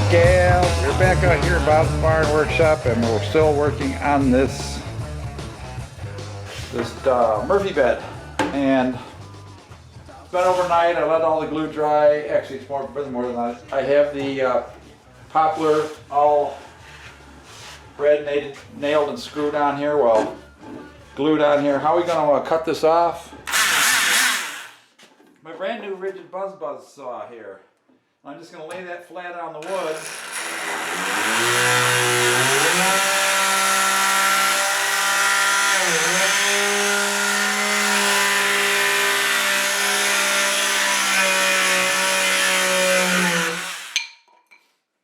gals, we're back out here at Bob's Barn Workshop, and we're still working on this Murphy bed. And it's been overnight. I let all the glue dry. Actually, it's more than that. I have the poplar all red nailed and screwed on here. Well, glued on here. How are we going to cut this off? My brand new rigid buzz saw here. I'm just going to lay that flat on the wood.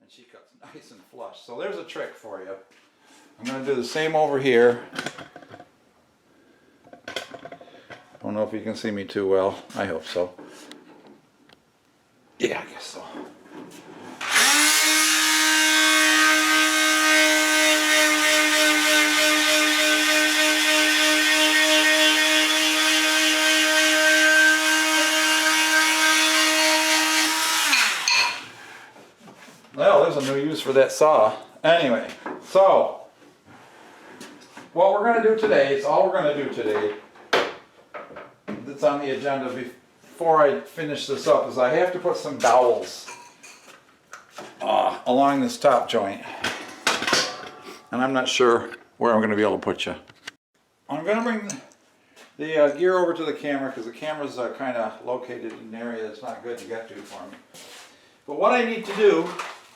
And she cuts nice and flush. So there's a trick for you. I'm going to do the same over here. Don't know if you can see me too well. I hope so. Yeah, I guess so. Well, there's a new use for that saw. Anyway, so what we're going to do today, it's all we're going to do today, that's on the agenda before I finish this up, is I have to put some dowels along this top joint. And I'm not sure where I'm going to be able to put you. I'm going to bring the gear over to the camera because the camera's kind of located in an area that's not good to get to for me. But what I need to do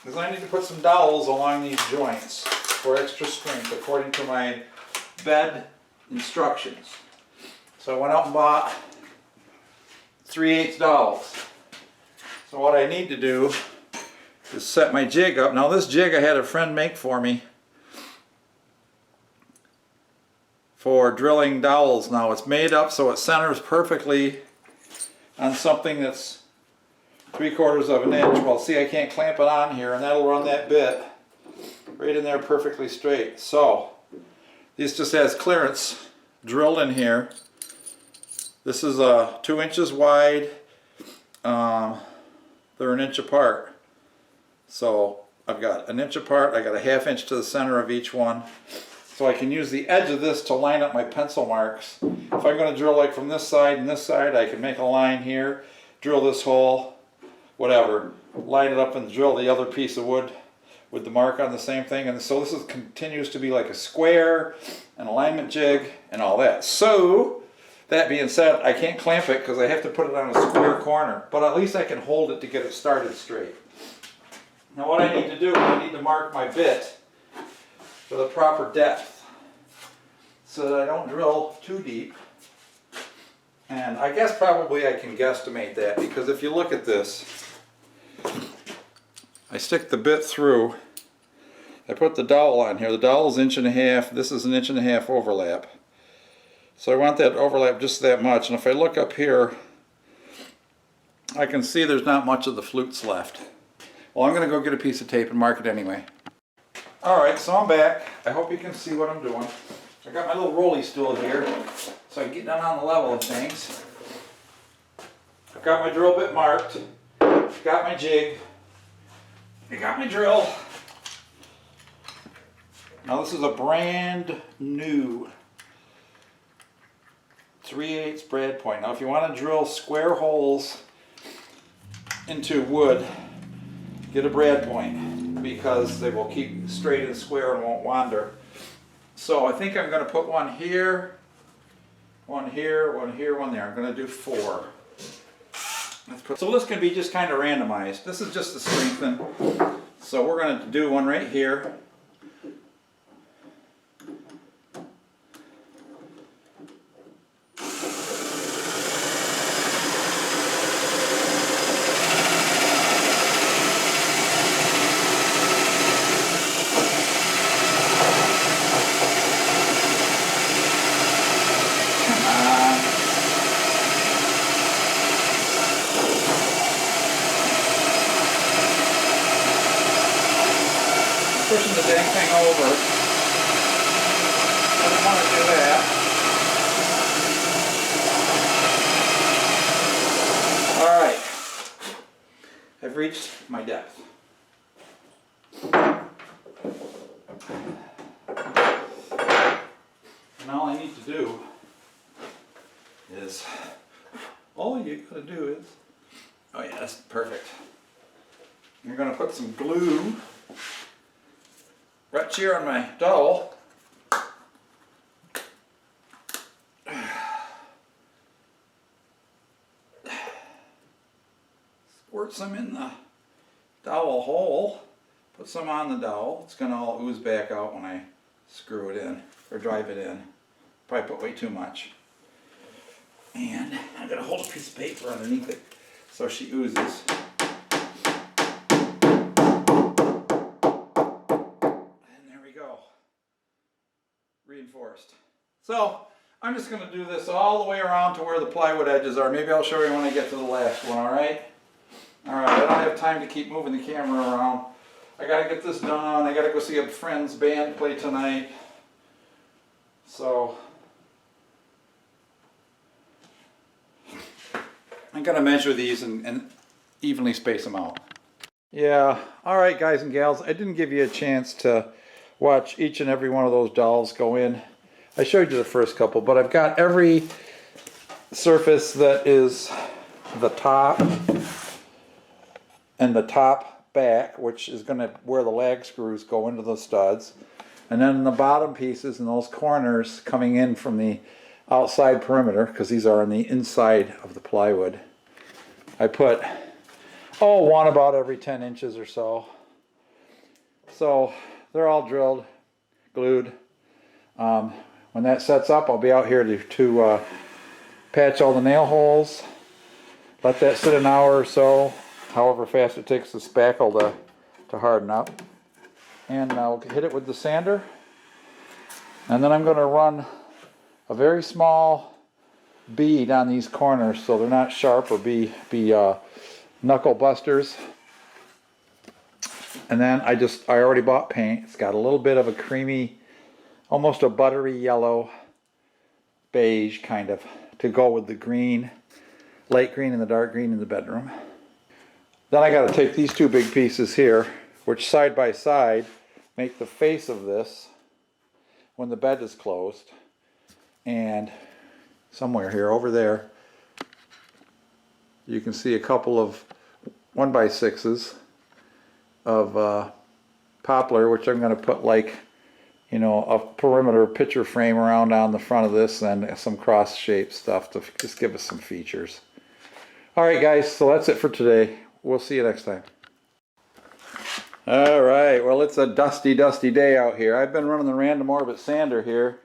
is I need to put some dowels along these joints for extra strength according to my bed instructions. So I went out and bought 3/8 dowels. So what I need to do is set my jig up. Now this jig I had a friend make for me for drilling dowels. Now it's made up so it centers perfectly on something that's 3/4 of an inch. Well, see, I can't clamp it on here, and that'll run that bit right in there perfectly straight. So this just has clearance drilled in here. This is 2 inches wide. They're an inch apart. So I've got an inch apart. I got a 1/2 inch to the center of each one. So I can use the edge of this to line up my pencil marks. If I'm going to drill like from this side and this side, I can make a line here, drill this hole, whatever, line it up and drill the other piece of wood with the mark on the same thing. And so this continues to be like a square, an alignment jig, and all that. So that being said, I can't clamp it because I have to put it on a square corner, but at least I can hold it to get it started straight. Now what I need to do, I need to mark my bit for the proper depth so that I don't drill too deep. And I guess probably I can guesstimate that, because if you look at this, I stick the bit through, I put the dowel on here. The dowel's 1.5 inches, this is 1.5 inches overlap. So I want that overlap just that much, and if I look up here, I can see there's not much of the flutes left. Well, I'm going to go get a piece of tape and mark it anyway. Alright, so I'm back. I hope you can see what I'm doing. I got my little rolly stool here, so I can get down on the level of things. I've got my drill bit marked, got my jig, I got my drill. Now this is a brand new 3/8 brad point. Now if you want to drill square holes into wood, get a brad point, because they will keep straight and square and won't wander. So I think I'm going to put one here, one here, one here, one there. I'm going to do 4. So this can be just kind of randomized. This is just to strengthen. So we're going to do one right here. Pushing the dang thing over. I don't want to do that. Alright. I've reached my depth. how to do is, oh yeah, that's perfect. You're going to put some glue right here on my dowel. Squirt some in the dowel hole. Put some on the dowel. It's going to all ooze back out when I screw it in or drive it in. Probably put way too much. And I'm going to hold a piece of paper underneath it so she oozes. And there we go. Reinforced. So I'm just going to do this all the way around to where the plywood edges are. Maybe I'll show you when I get to the last one, alright? Alright, I don't have time to keep moving the camera around. I got to get this done. I got to go see a friend's band play tonight. So I'm going to measure these and evenly space them out. Yeah, alright guys and gals, I didn't give you a chance to watch each and every one of those dowels go in. I showed you the first couple, but I've got every surface that is the top and the top back, which is going to where the lag screws go into the studs. And then the bottom pieces and those corners coming in from the outside perimeter, because these are on the inside of the plywood. I put, one about every 10 inches or so. So they're all drilled, glued. When that sets up, I'll be out here to patch all the nail holes. Let that sit an hour or so, however fast it takes the spackle to harden up. And I'll hit it with the sander. And then I'm going to run a very small bead on these corners so they're not sharp or be knuckle busters. And then I already bought paint. It's got a little bit of a creamy, almost a buttery yellow, beige kind of, to go with the green, light green and the dark green in the bedroom. Then I got to take these two big pieces here, which side by side make the face of this when the bed is closed. And somewhere here, over there, you can see a couple of 1x6s of poplar, which I'm going to put like, a perimeter picture frame around on the front of this and some cross-shaped stuff to just give us some features. Alright guys, so that's it for today. We'll see you next time. Alright, well it's a dusty day out here. I've been running the random orbit sander here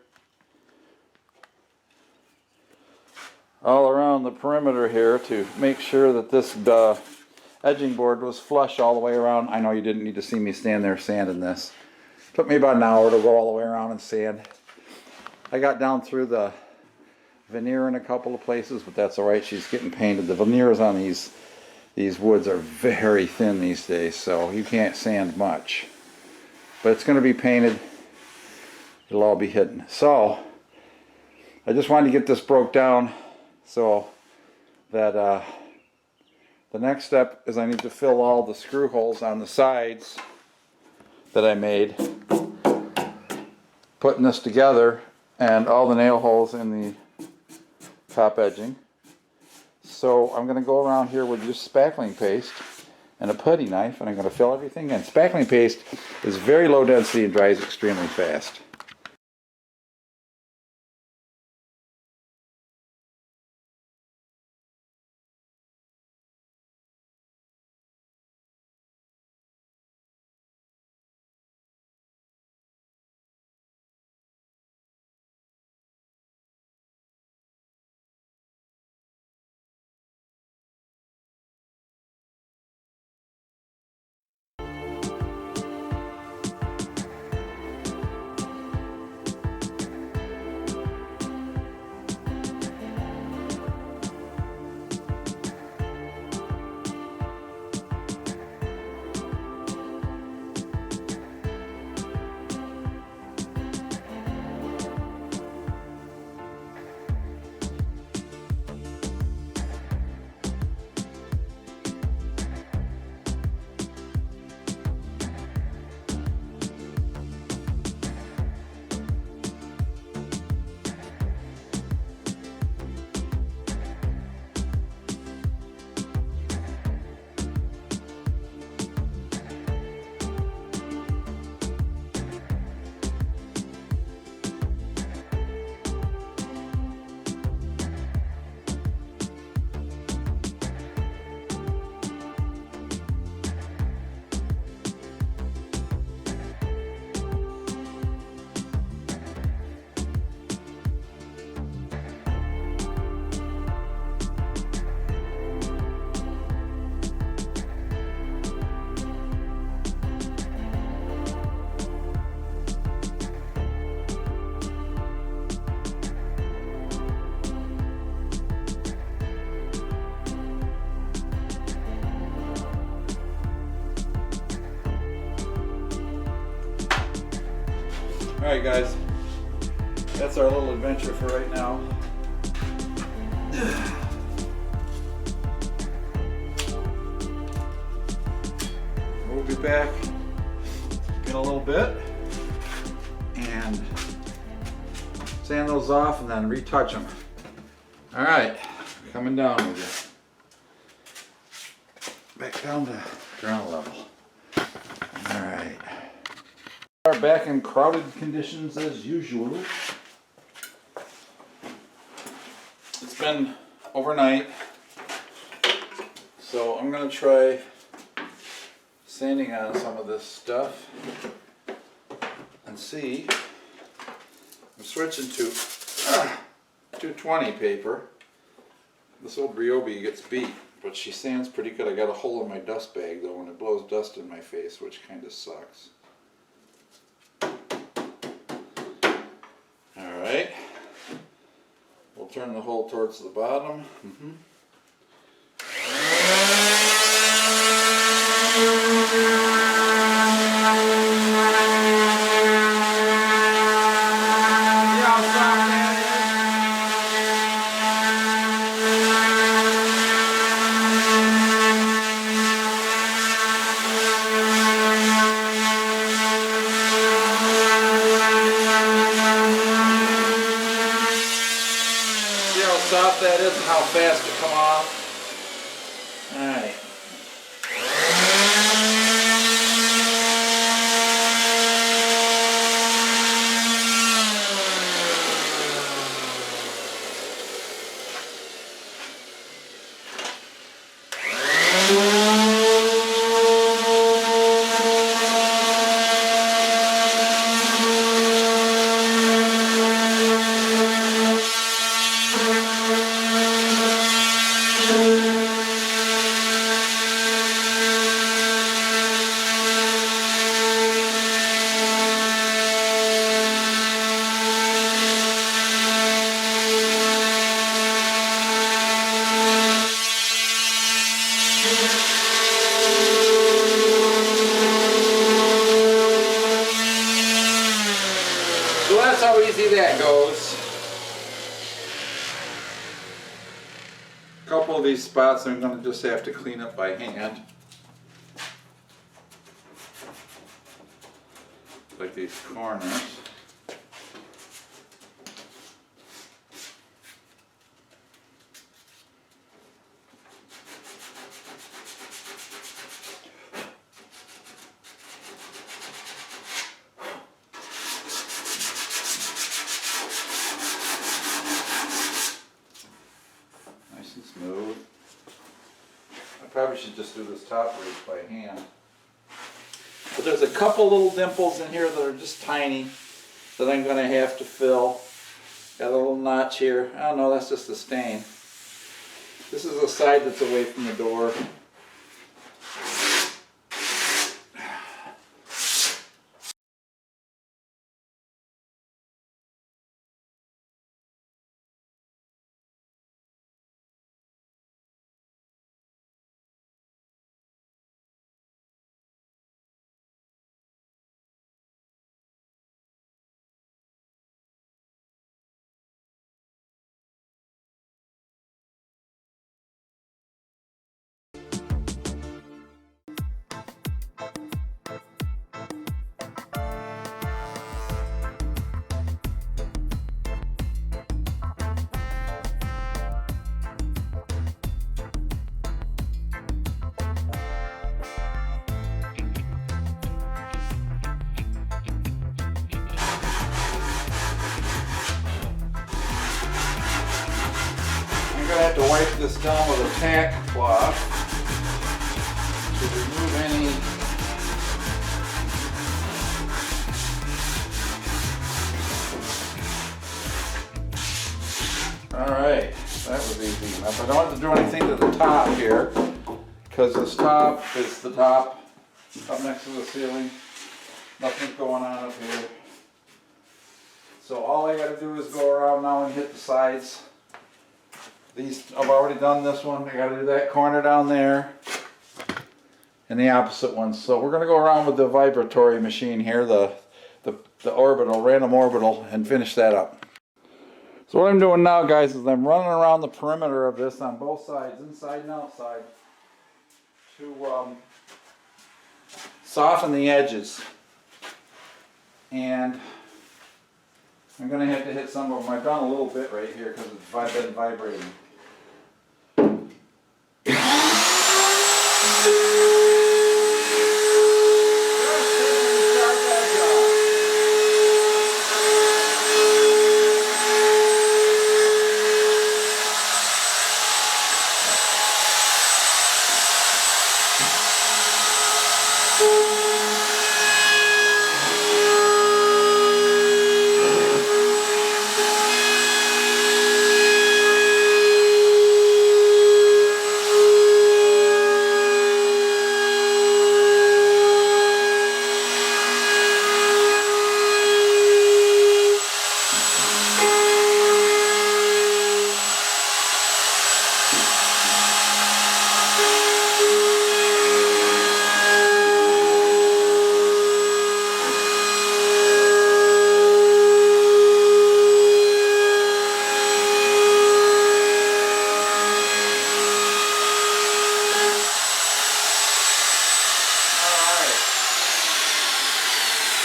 all around the perimeter here to make sure that this edging board was flush all the way around. I know you didn't need to see me stand there sanding this. Took me about an hour to go all the way around and sand. I got down through the veneer in a couple of places, but that's alright. She's getting painted. The veneers on these woods are very thin these days, so you can't sand much. But it's going to be painted. It'll all be hidden. So I just wanted to get this broke down so that the next step is I need to fill all the screw holes on the sides that I made putting this together, and all the nail holes in the top edging. So I'm going to go around here with just spackling paste and a putty knife, and I'm going to fill everything in. Spackling paste is very low density and dries extremely fast. Alright guys, that's our little adventure for right now. We'll be back in a little bit and sand those off and then retouch them. Alright, coming down with you. Back down to ground level. Alright. Are back in crowded conditions as usual. It's been overnight, so I'm going to try sanding on some of this stuff and see. I'm switching to 220 paper. This old Ryobi gets beat, but she sands pretty good. I got a hole in my dust bag though, and it blows dust in my face, which kind of sucks. Alright, we'll turn the hole towards the bottom. Soft that is and how fast it come off. Alright. So that's how easy that goes. A couple of these spots I'm going to just have to clean up by hand. Like these corners. Smooth. I probably should just do this top ridge by hand. But there's a couple little dimples in here that are just tiny that I'm going to have to fill. Got a little notch here. I don't know, that's just a stain. This is the side that's away from the door. I'm going to have to wipe this down with a tack cloth to remove any Alright, that was easy enough. I don't have to do anything to the top here because this top is the top up next to the ceiling. Nothing's going on up here. So all I got to do is go around now and hit the sides. These, I've already done this one. I got to do that corner down there and the opposite one. So we're going to go around with the vibratory machine here, the the orbital, random orbital, and finish that up. So what I'm doing now, guys, is I'm running around the perimeter of this on both sides, inside and outside, to soften the edges. And I'm going to have to hit some of them. I've done a little bit right here because it's been vibrating.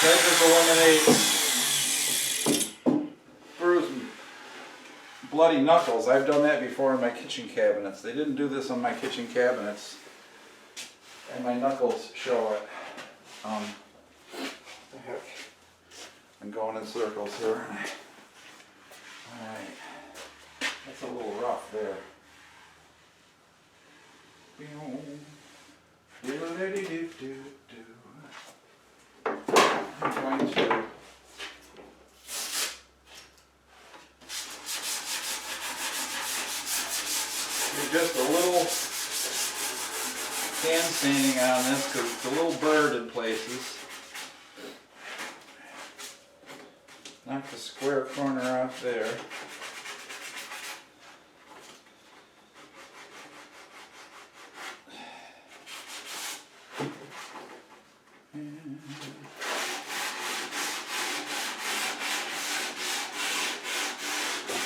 That just eliminates bruised and bloody knuckles. I've done that before in my kitchen cabinets. They didn't do this on my kitchen cabinets, and my knuckles show it. What the heck? I'm going in circles here. Alright, that's a little rough there. I'm going to do just a little hand sanding on this because it's a little burred in places. Knock the square corner off there.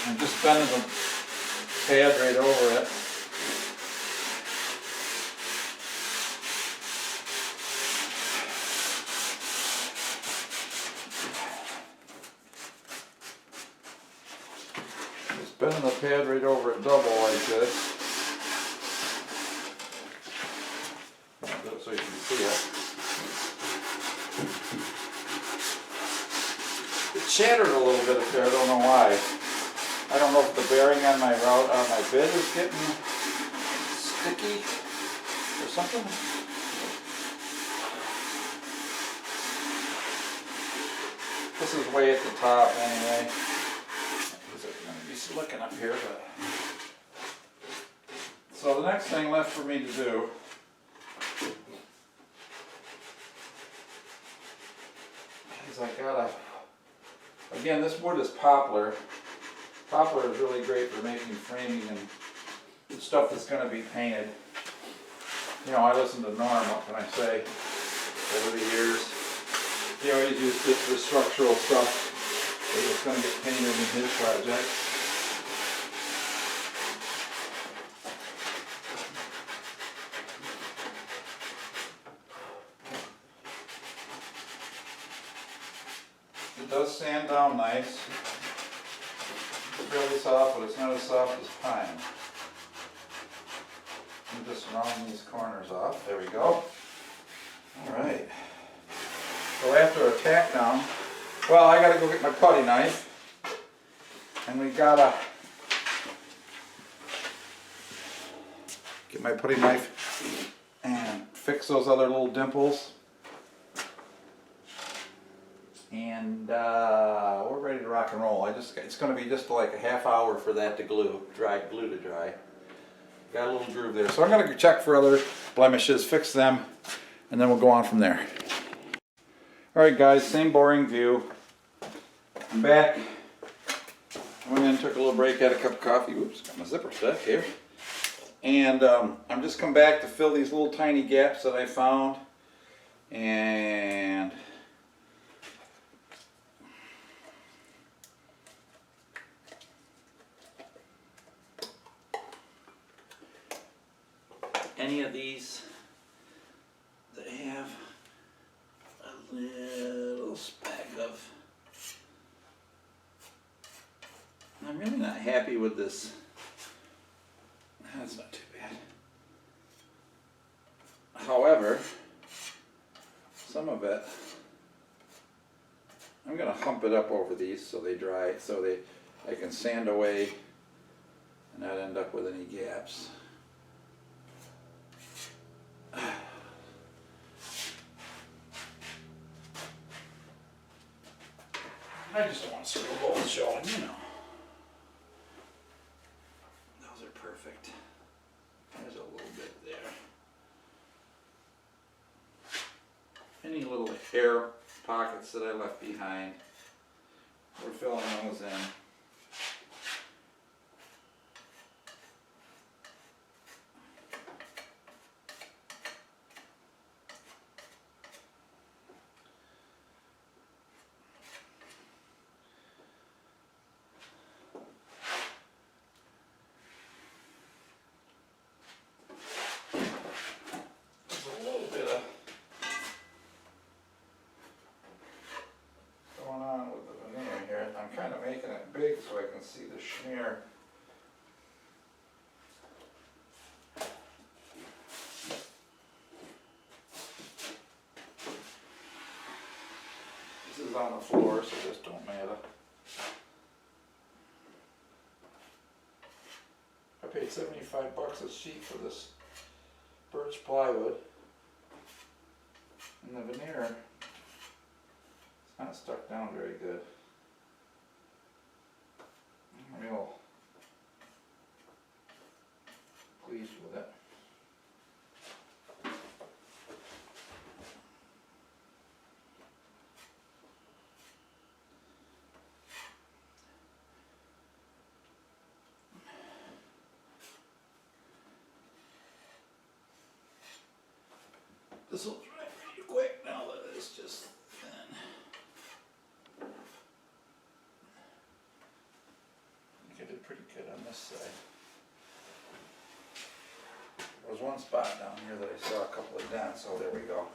I'm just bending the pad right over it. Just bending the pad right over it double like this. I'll do it so you can see it. It shattered a little bit up there, I don't know why. I don't know if the bearing on my bit is getting sticky or something. This is way at the top anyway. It's going to be slicking up here, but. So the next thing left for me to do is I gotta, again, this wood is poplar. Poplar is really great for making framing and stuff that's going to be painted. You know, I listen to Norm, what can I say, over the years. He always used it for structural stuff that was going to get painted in his project. It does sand down nice. It's really soft, but it's not as soft as pine. I'm just rounding these corners off. There we go. Alright. So after a tack down, well, I gotta go get my putty knife. And we gotta get my putty knife and fix those other little dimples. And we're ready to rock and roll. It's going to be just like a half hour for that to glue to dry. Got a little groove there. So I'm going to check for other blemishes, fix them, and then we'll go on from there. Alright guys, same boring view. I'm back. I went in, took a little break, had a cup of coffee. Oops, got my zipper stuck here. And I'm just come back to fill these little tiny gaps that I found. And I'm really not happy with this. That's not too bad. However, some of it, I'm going to hump it up over these so they dry, so I can sand away and not end up with any gaps. I just don't want to screw holes showing, you know. Those are perfect. There's a little bit there. Any little air pockets that I left behind, we're filling those in. I'm kind of making it big so I can see the schmear. This is on the floor, so this don't matter. I paid 75 bucks a sheet for this birch plywood. And the veneer, it's not stuck down very good. I'm real pleased with it. This will dry pretty quick now that it's just thin. I think I did pretty good on this side. There was one spot down here that I saw a couple of dents, so there we go.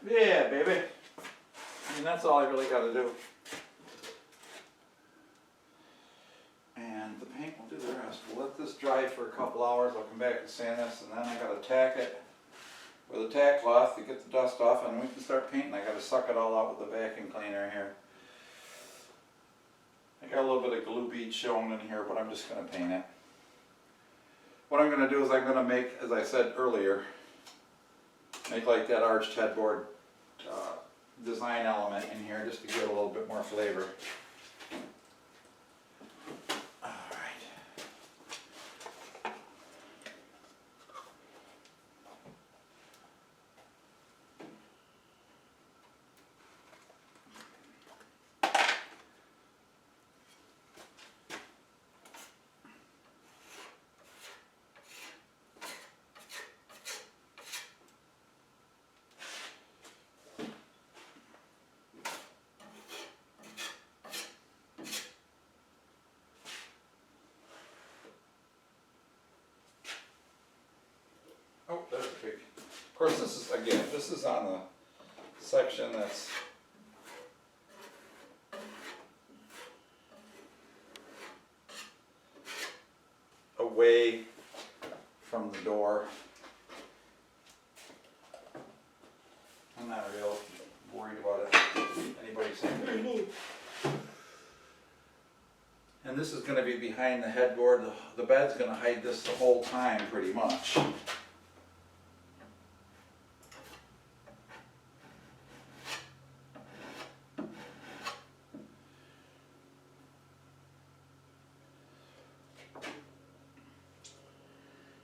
Yeah, baby. I mean, that's all I really got to do. And the paint will do the rest. We'll let this dry for a couple hours. I'll come back and sand this, and then I got to tack it with a tack cloth to get the dust off, and we can start painting. I got to suck it all out with the vacuum cleaner here. I got a little bit of glue bead showing in here, but I'm just going to paint it. What I'm going to do is I'm going to make, as I said earlier, make like that arched headboard design element in here just to give it a little bit more flavor. Alright. Oh, there's a big. Of course, this is, again, this is on the section that's away from the door. I'm not real worried about it. Anybody saying. And this is going to be behind the headboard. The bed's going to hide this the whole time pretty much.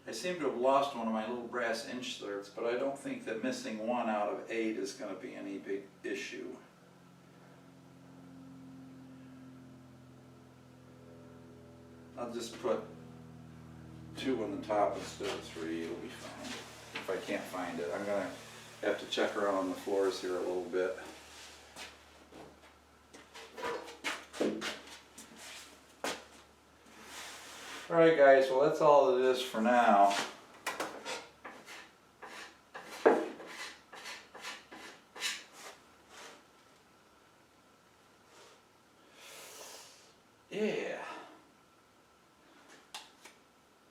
I seem to have lost one of my little brass inserts, but I don't think that missing one out of 8 is going to be any big issue. I'll just put 2 on the top instead of 3, it'll be fine. If I can't find it, I'm going to have to check around on the floors here a little bit. Alright guys, well that's all it is for now. Yeah.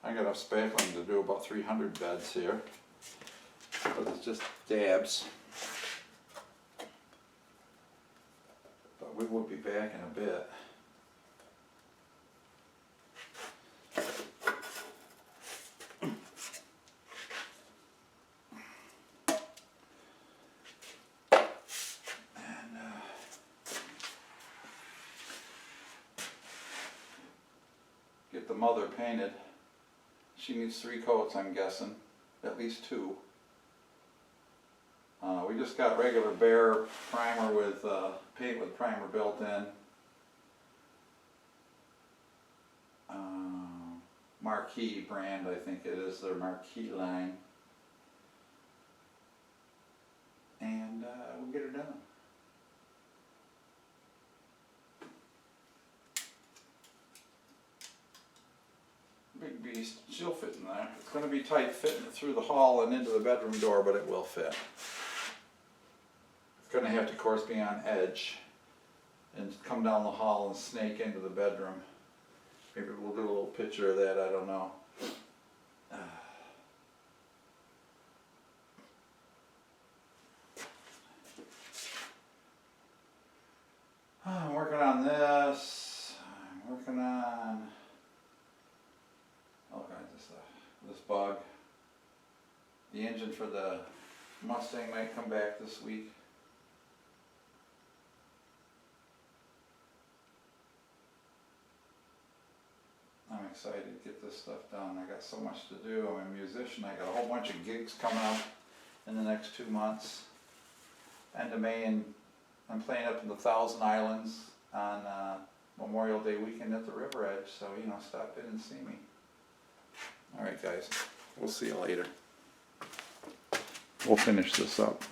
I got enough spackling to do about 300 beds here, but it's just dabs. But we will be back in a bit. Get the mother painted. She needs 3 coats, I'm guessing, at least 2. We just got regular bare primer with paint with primer built in. Marquee brand, I think it is, their Marquee line. And we'll get her done. Big beast, she'll fit in there. It's going to be tight fitting through the hall and into the bedroom door, but it will fit. It's going to have to, of course, be on edge and come down the hall and snake into the bedroom. Maybe we'll do a little picture of that, I don't know. I'm working on this. I'm working on all kinds of stuff. This bug. The engine for the Mustang might come back this week. I'm excited to get this stuff done. I got so much to do. I'm a musician. I got a whole bunch of gigs coming up in the next 2 months. End of May, and I'm playing up in the Thousand Islands on Memorial Day weekend at the River Edge. So, you know, stop in and see me. All right, guys. We'll see you later. We'll finish this up.